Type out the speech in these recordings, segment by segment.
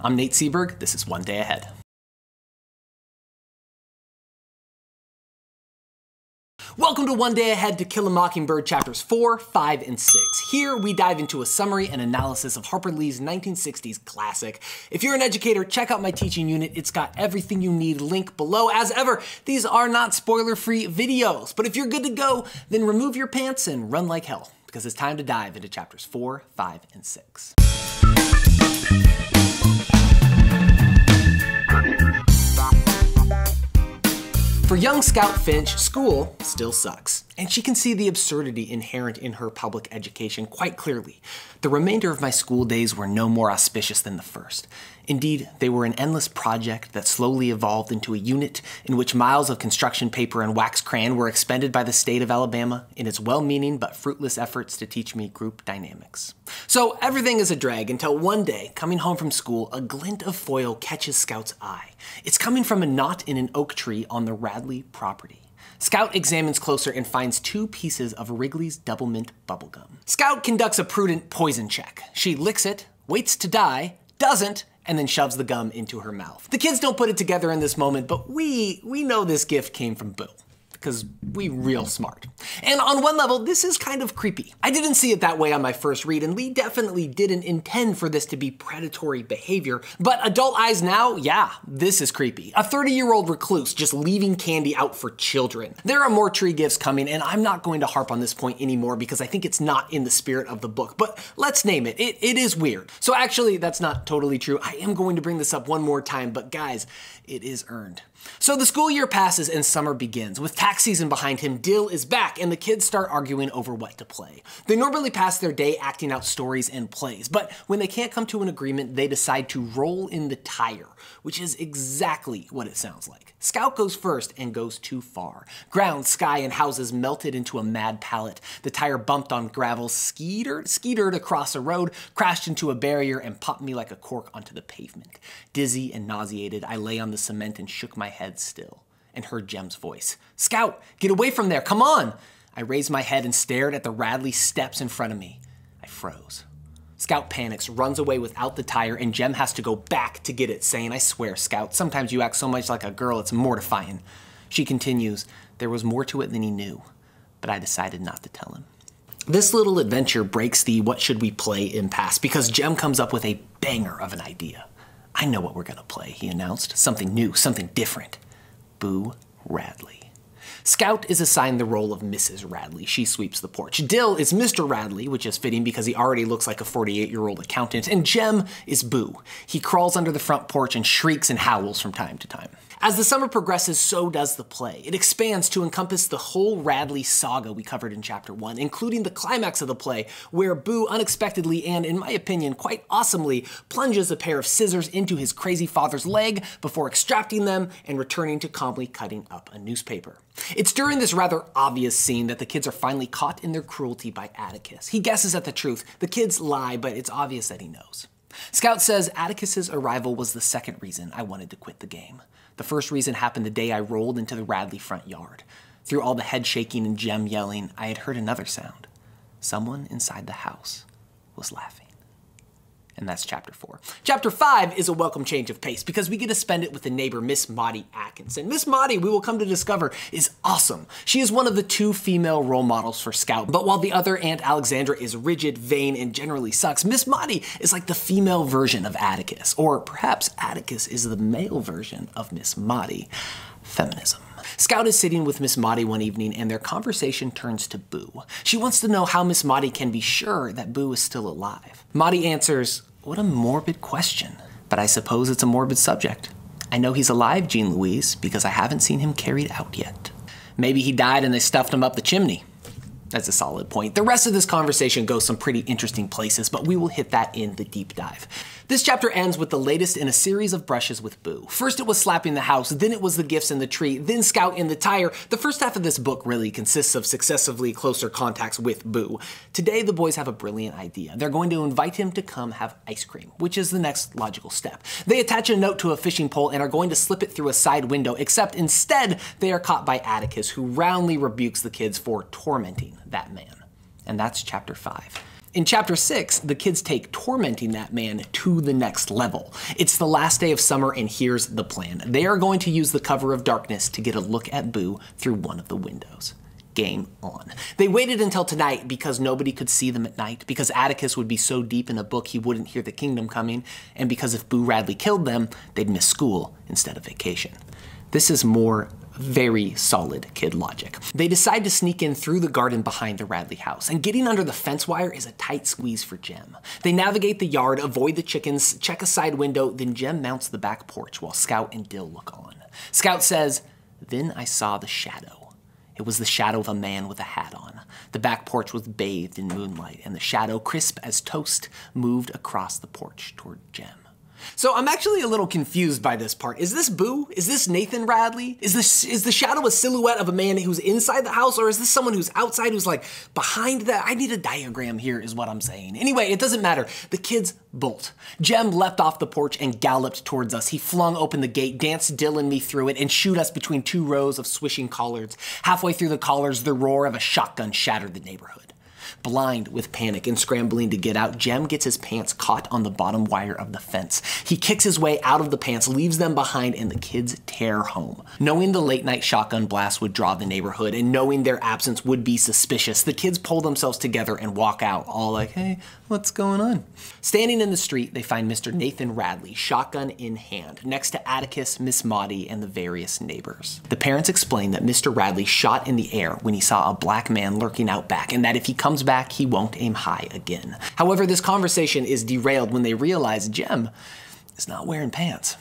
I'm Nate Seberg, this is One Day Ahead. Welcome to One Day Ahead to Kill a Mockingbird chapters 4, 5, and 6. Here we dive into a summary and analysis of Harper Lee's 1960s classic. If you're an educator, check out my teaching unit. It's got everything you need, link below. As ever, these are not spoiler-free videos, but if you're good to go, then remove your pants and run like hell, because it's time to dive into chapters 4, 5, and 6. For young Scout Finch, school still sucks, and she can see the absurdity inherent in her public education quite clearly. The remainder of my school days were no more auspicious than the first. Indeed, they were an endless project that slowly evolved into a unit in which miles of construction paper and wax crayon were expended by the state of Alabama in its well-meaning but fruitless efforts to teach me group dynamics. So everything is a drag until one day, coming home from school, a glint of foil catches Scout's eye. It's coming from a knot in an oak tree on the Radley property. Scout examines closer and finds 2 pieces of Wrigley's Double Mint bubblegum. Scout conducts a prudent poison check. She licks it, waits to die, doesn't, and then shoves the gum into her mouth. The kids don't put it together in this moment, but we know this gift came from Boo, because we real smart. And on one level, this is kind of creepy. I didn't see it that way on my first read, and Lee definitely didn't intend for this to be predatory behavior, but adult eyes now, yeah, this is creepy. A 30-year-old recluse just leaving candy out for children. There are more tree gifts coming, and I'm not going to harp on this point anymore because I think it's not in the spirit of the book, but let's name it. It is weird. So actually, that's not totally true. I am going to bring this up one more time, but guys, it is earned. So the school year passes and summer begins. With tax season behind him, Dill is back and the kids start arguing over what to play. They normally pass their day acting out stories and plays, but when they can't come to an agreement, they decide to roll in the tire, which is exactly what it sounds like. Scout goes first and goes too far. Ground, sky, and houses melted into a mad palette. The tire bumped on gravel, skeetered across a road, crashed into a barrier, and popped me like a cork onto the pavement. Dizzy and nauseated, I lay on the cement and shook my head still, and heard Jem's voice. "Scout, get away from there, come on!" I raised my head and stared at the Radley steps in front of me. I froze. Scout panics, runs away without the tire, and Jem has to go back to get it, saying, "I swear, Scout, sometimes you act so much like a girl, it's mortifying." She continues, there was more to it than he knew, but I decided not to tell him. This little adventure breaks the what should we play impasse because Jem comes up with a banger of an idea. "I know what we're gonna play," he announced. "Something new, something different. Boo Radley." Scout is assigned the role of Mrs. Radley. She sweeps the porch. Dill is Mr. Radley, which is fitting because he already looks like a 48-year-old accountant, and Jem is Boo. He crawls under the front porch and shrieks and howls from time to time. As the summer progresses, so does the play. It expands to encompass the whole Radley saga we covered in chapter 1, including the climax of the play, where Boo unexpectedly and, in my opinion, quite awesomely, plunges a pair of scissors into his crazy father's leg before extracting them and returning to calmly cutting up a newspaper. It's during this rather obvious scene that the kids are finally caught in their cruelty by Atticus. He guesses at the truth. The kids lie, but it's obvious that he knows. Scout says Atticus's arrival was the second reason I wanted to quit the game. The first reason happened the day I rolled into the Radley front yard. Through all the head shaking and Jem yelling, I had heard another sound. Someone inside the house was laughing. And that's chapter 4. Chapter 5 is a welcome change of pace because we get to spend it with the neighbor, Miss Maudie Atkinson. Miss Maudie, we will come to discover, is awesome. She is one of the 2 female role models for Scout, but while the other Aunt Alexandra is rigid, vain, and generally sucks, Miss Maudie is like the female version of Atticus, or perhaps Atticus is the male version of Miss Maudie. Feminism. Scout is sitting with Miss Maudie one evening and their conversation turns to Boo. She wants to know how Miss Maudie can be sure that Boo is still alive. Maudie answers, "What a morbid question, but I suppose it's a morbid subject. I know he's alive, Jean Louise, because I haven't seen him carried out yet. Maybe he died and they stuffed him up the chimney." That's a solid point. The rest of this conversation goes some pretty interesting places, but we will hit that in the deep dive. This chapter ends with the latest in a series of brushes with Boo. First it was slapping the house, then it was the gifts in the tree, then Scout in the tire. The first half of this book really consists of successively closer contacts with Boo. Today the boys have a brilliant idea. They're going to invite him to come have ice cream, which is the next logical step. They attach a note to a fishing pole and are going to slip it through a side window, except instead they are caught by Atticus, who roundly rebukes the kids for tormenting that man. And that's chapter 5. In chapter 6, the kids take tormenting that man to the next level. It's the last day of summer, and here's the plan. They are going to use the cover of darkness to get a look at Boo through one of the windows. Game on. They waited until tonight because nobody could see them at night, because Atticus would be so deep in a book he wouldn't hear the kingdom coming, and because if Boo Radley killed them, they'd miss school instead of vacation. This is more very solid kid logic. They decide to sneak in through the garden behind the Radley house, and getting under the fence wire is a tight squeeze for Jem. They navigate the yard, avoid the chickens, check a side window, then Jem mounts the back porch while Scout and Dill look on. Scout says, "Then I saw the shadow. It was the shadow of a man with a hat on. The back porch was bathed in moonlight, and the shadow, crisp as toast, moved across the porch toward Jem." So I'm actually a little confused by this part. Is this Boo? Is this Nathan Radley? Is the shadow a silhouette of a man who's inside the house, or is this someone who's outside who's like behind that? I need a diagram here is what I'm saying. Anyway, it doesn't matter. The kids bolt. Jem leapt off the porch and galloped towards us. He flung open the gate, danced Dill and me through it, and shooed us between two rows of swishing collards. Halfway through the collards, the roar of a shotgun shattered the neighborhood. Blind with panic and scrambling to get out, Jem gets his pants caught on the bottom wire of the fence. He kicks his way out of the pants, leaves them behind, and the kids tear home. Knowing the late-night shotgun blast would draw the neighborhood, and knowing their absence would be suspicious, the kids pull themselves together and walk out, all like, "Hey, what's going on?" Standing in the street, they find Mr. Nathan Radley, shotgun in hand, next to Atticus, Miss Maudie, and the various neighbors. The parents explain that Mr. Radley shot in the air when he saw a black man lurking out back, and that if he comes back, he won't aim high again. However, this conversation is derailed when they realize Jem is not wearing pants.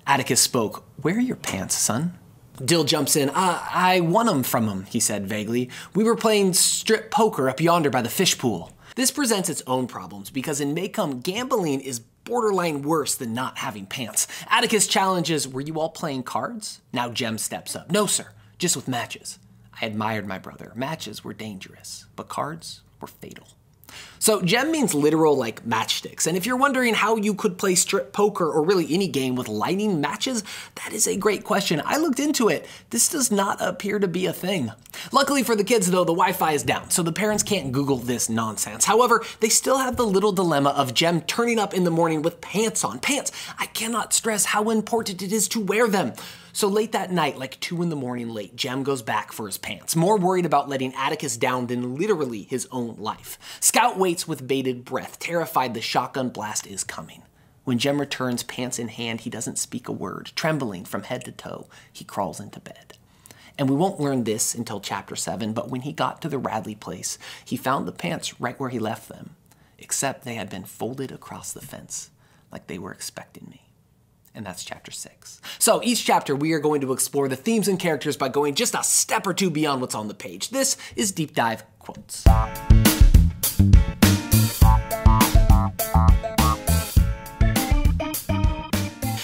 Atticus spoke, "Where are your pants, son?" Dill jumps in. I won them from him," he said vaguely. "We were playing strip poker up yonder by the fish pool." This presents its own problems because in Maycomb, gambling is borderline worse than not having pants. Atticus challenges, "Were you all playing cards?" Now Jem steps up. "No, sir, just with matches. I admired my brother. Matches were dangerous, but cards were fatal." So Jem means literal like matchsticks, and if you're wondering how you could play strip poker or really any game with lighting matches, that is a great question. I looked into it. This does not appear to be a thing. Luckily for the kids though, the Wi-Fi is down, so the parents can't Google this nonsense. However, they still have the little dilemma of Jem turning up in the morning with pants on. Pants! I cannot stress how important it is to wear them. So late that night, like 2 in the morning late, Jem goes back for his pants, more worried about letting Atticus down than literally his own life. Scout waits with bated breath, terrified the shotgun blast is coming. When Jem returns, pants in hand, he doesn't speak a word. Trembling from head to toe, he crawls into bed. And we won't learn this until chapter 7, but when he got to the Radley place, he found the pants right where he left them, except they had been folded across the fence, like they were expecting me. And that's chapter 6. So each chapter we are going to explore the themes and characters by going just a step or two beyond what's on the page. This is Deep Dive Quotes.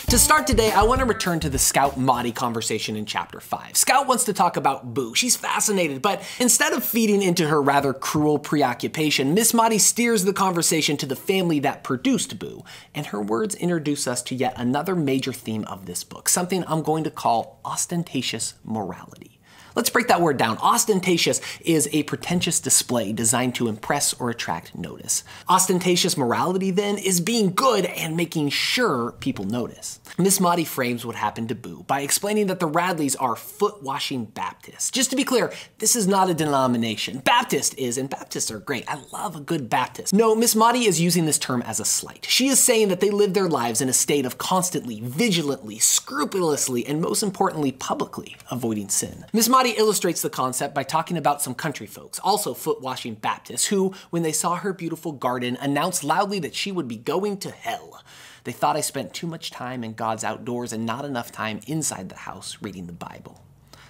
To start today, I want to return to the Scout Maudie conversation in chapter 5. Scout wants to talk about Boo. She's fascinated, but instead of feeding into her rather cruel preoccupation, Miss Maudie steers the conversation to the family that produced Boo, and her words introduce us to yet another major theme of this book, something I'm going to call ostentatious morality. Let's break that word down. Ostentatious is a pretentious display designed to impress or attract notice. Ostentatious morality, then, is being good and making sure people notice. Miss Maudie frames what happened to Boo by explaining that the Radleys are foot-washing Baptists. Just to be clear, this is not a denomination. Baptist is, and Baptists are great. I love a good Baptist. No, Miss Maudie is using this term as a slight. She is saying that they live their lives in a state of constantly, vigilantly, scrupulously, and most importantly, publicly avoiding sin. Miss Maudie illustrates the concept by talking about some country folks, also foot-washing Baptists, who, when they saw her beautiful garden, announced loudly that she would be going to hell. They thought I spent too much time in God's outdoors and not enough time inside the house reading the Bible.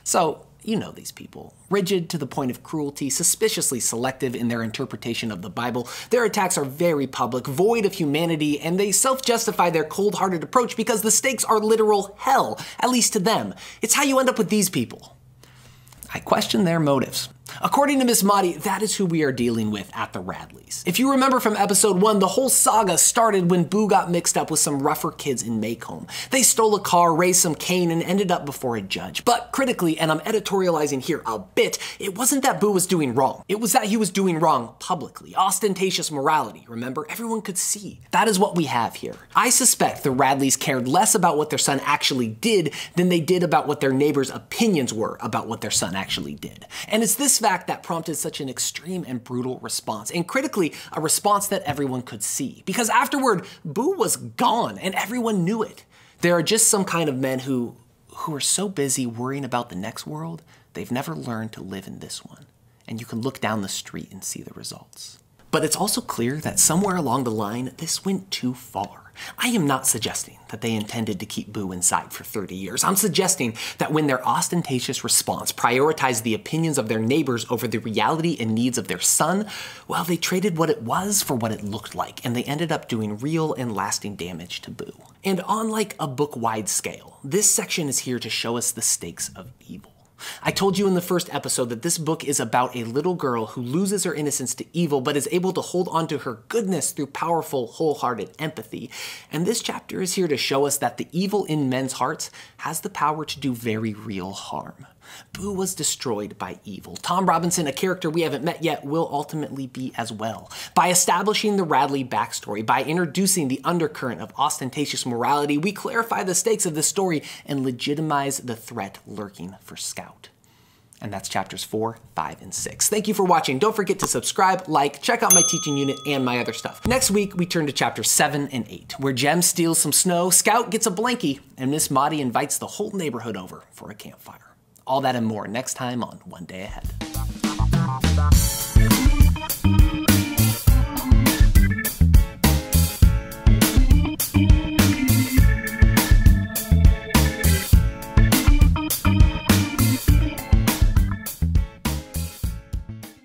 So, you know these people. Rigid to the point of cruelty, suspiciously selective in their interpretation of the Bible. Their attacks are very public, void of humanity, and they self-justify their cold-hearted approach because the stakes are literal hell, at least to them. It's how you end up with these people. I question their motives. According to Miss Maudie, that is who we are dealing with at the Radleys. If you remember from episode 1, the whole saga started when Boo got mixed up with some rougher kids in Maycomb. They stole a car, raised some cane, and ended up before a judge. But critically, and I'm editorializing here a bit, it wasn't that Boo was doing wrong. It was that he was doing wrong publicly. Ostentatious morality, remember? Everyone could see. That is what we have here. I suspect the Radleys cared less about what their son actually did than they did about what their neighbors' opinions were about what their son actually did. And it's this fact that prompted such an extreme and brutal response, and critically, a response that everyone could see. Because afterward, Boo was gone, and everyone knew it. There are just some kind of men who are so busy worrying about the next world, they've never learned to live in this one. And you can look down the street and see the results. But it's also clear that somewhere along the line, this went too far. I am not suggesting that they intended to keep Boo inside for 30 years. I'm suggesting that when their ostentatious response prioritized the opinions of their neighbors over the reality and needs of their son, well, they traded what it was for what it looked like, and they ended up doing real and lasting damage to Boo. And on like a book-wide scale, this section is here to show us the stakes of evil. I told you in the first episode that this book is about a little girl who loses her innocence to evil but is able to hold on to her goodness through powerful, wholehearted empathy. And this chapter is here to show us that the evil in men's hearts has the power to do very real harm. Boo was destroyed by evil. Tom Robinson, a character we haven't met yet, will ultimately be as well. By establishing the Radley backstory, by introducing the undercurrent of ostentatious morality, we clarify the stakes of the story and legitimize the threat lurking for Scout. And that's chapters 4, 5, and 6. Thank you for watching. Don't forget to subscribe, like, check out my teaching unit and my other stuff. Next week, we turn to chapters 7 and 8, where Jem steals some snow, Scout gets a blankie, and Miss Maudie invites the whole neighborhood over for a campfire. All that and more next time on One Day Ahead.